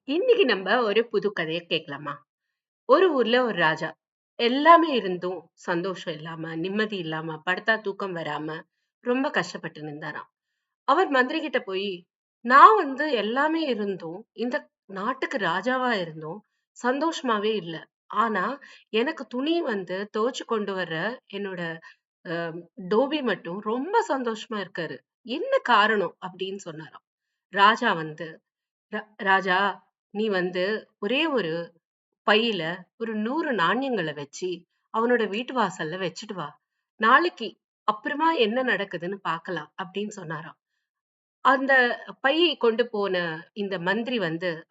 இன்னைக்கு நம்ம ஒரு புது கதைய கேட்கலாமா? ஒரு ஊர்ல ஒரு ராஜா. எல்லாமே இருந்தும் சந்தோஷம் இல்லாம, நிம்மதி இல்லாம, படுத்தா தூக்கம் வராம, ரொம்ப கஷ்டப்பட்டு நின்றாராம். அவர் மந்திரி கிட்ட போய், நான் எல்லாமே இருந்தும், இந்த நாட்டுக்கு ராஜாவா இருந்தும் சந்தோஷமாவே இல்ல. ஆனா, எனக்கு துணி துவச்சு கொண்டு வர்ற என்னோட அ டோபி மட்டும் ரொம்ப சந்தோஷமா இருக்காரு. என்ன காரணம்? அப்படின்னு சொன்னாராம். ராஜா வந்து ராஜா, நீ ஒரே ஒரு பையில ஒரு 100 நாணயங்கள வச்சு அவனோட வீட்டு வாசல்ல வச்சுட்டு வா. நாளைக்கு அப்புறமா என்ன நடக்குதுன்னு பார்க்கலாம் அப்படின்னு சொன்னாராம். அந்த பையை கொண்டு போன இந்த மந்திரி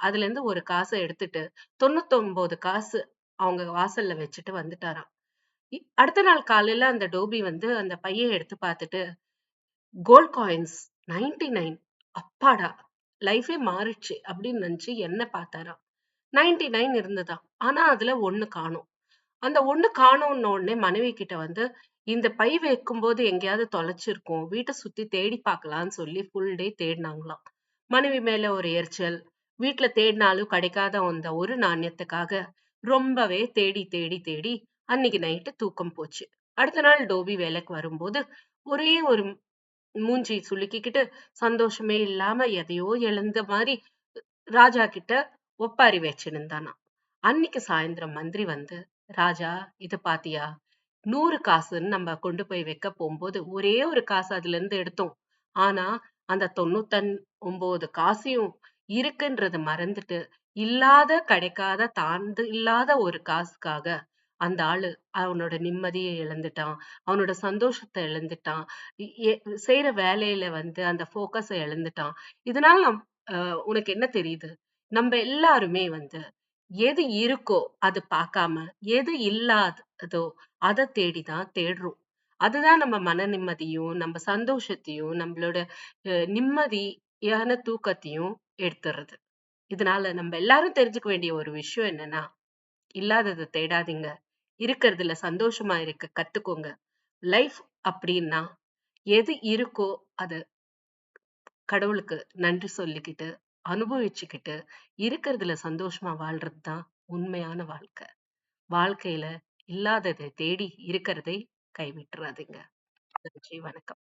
அதுல இருந்து ஒரு காச எடுத்துட்டு 99 காசு அவங்க வாசல்ல வச்சுட்டு வந்துட்டாராம். அடுத்த நாள் காலையில அந்த டோபி அந்த பைய எடுத்து பார்த்துட்டு கோல்ட் காயின்ஸ் 99, அப்பாடா! லைஃபே மாறிடுச்சு அப்படின்னு நினைச்சு என்ன பார்த்தாராம். 99 இருந்ததாம். ஆனா அதுல 1 காணோம். அந்த 1 காணோம்ன உடனே மனைவி கிட்ட இந்த பை வைக்கும்போது எங்கேயாவது தொலைச்சிருக்கும். வீட்ட சுத்தி தேடி பார்க்கலாம்னு சொல்லி ஃபுல் டே தேடினாங்களாம். மனைவி மேல ஒரு எரிச்சல். வீட்ல தேடினாலும் கிடைக்காத அந்த ஒரு நாணயத்துக்காக ரொம்பவே தேடி தேடி தேடி அன்னைக்கு நைட்டு தூக்கம் போச்சு. அடுத்த நாள் டோபி வேலைக்கு வரும்போது ஒரே ஒரு மூஞ்சி சுளுக்கிக்கிட்டு சந்தோஷமே இல்லாம எதையோ இழந்த மாதிரி ராஜா கிட்ட ஒப்பாரி வச்சிருந்தானாம். அன்னைக்கு சாயந்தரம் மந்திரி ராஜா இத பாத்தியா? 100 காசுன்னு நம்ம கொண்டு போய் வைக்க போகும்போது ஒரே ஒரு காசு அதுல இருந்து எடுத்தோம். ஆனா அந்த 99 காசையும் இருக்குன்றத மறந்துட்டு இல்லாத கிடைக்காத தாழ்ந்து இல்லாத ஒரு காசுக்காக அந்த ஆளு அவனோட நிம்மதியை இழந்துட்டான். அவனோட சந்தோஷத்தை இழந்துட்டான். செய்யற வேலையில அந்த போக்கஸ இழந்துட்டான். இதனால உனக்கு என்ன தெரியுது? நம்ம எல்லாருமே எது இருக்கோ அது பார்க்காம, எது இல்லாததோ அத தேடிதான் தேடுறோம். அதுதான் நம்ம மன நிம்மதியும், நம்ம சந்தோஷத்தையும், நம்மளோட நிம்மதியான தூக்கத்தையும் எடுத்துறது. இதனால நம்ம எல்லாரும் தெரிஞ்சுக்க வேண்டிய ஒரு விஷயம் என்னன்னா, இல்லாதத தேடாதீங்க. இருக்கிறதுல சந்தோஷமா இருக்க கத்துக்கோங்க. லைஃப் அப்படின்னா எது இருக்கோ அத கடவுளுக்கு நன்றி சொல்லிக்கிட்டு, அனுபவிச்சுக்கிட்டு, இருக்கிறதுல சந்தோஷமா வாழ்றது தான் உண்மையான வாழ்க்கை. வாழ்க்கையில இல்லாததை தேடி இருக்கிறதை கைவிட்டுறாதீங்க. நன்றி, வணக்கம்.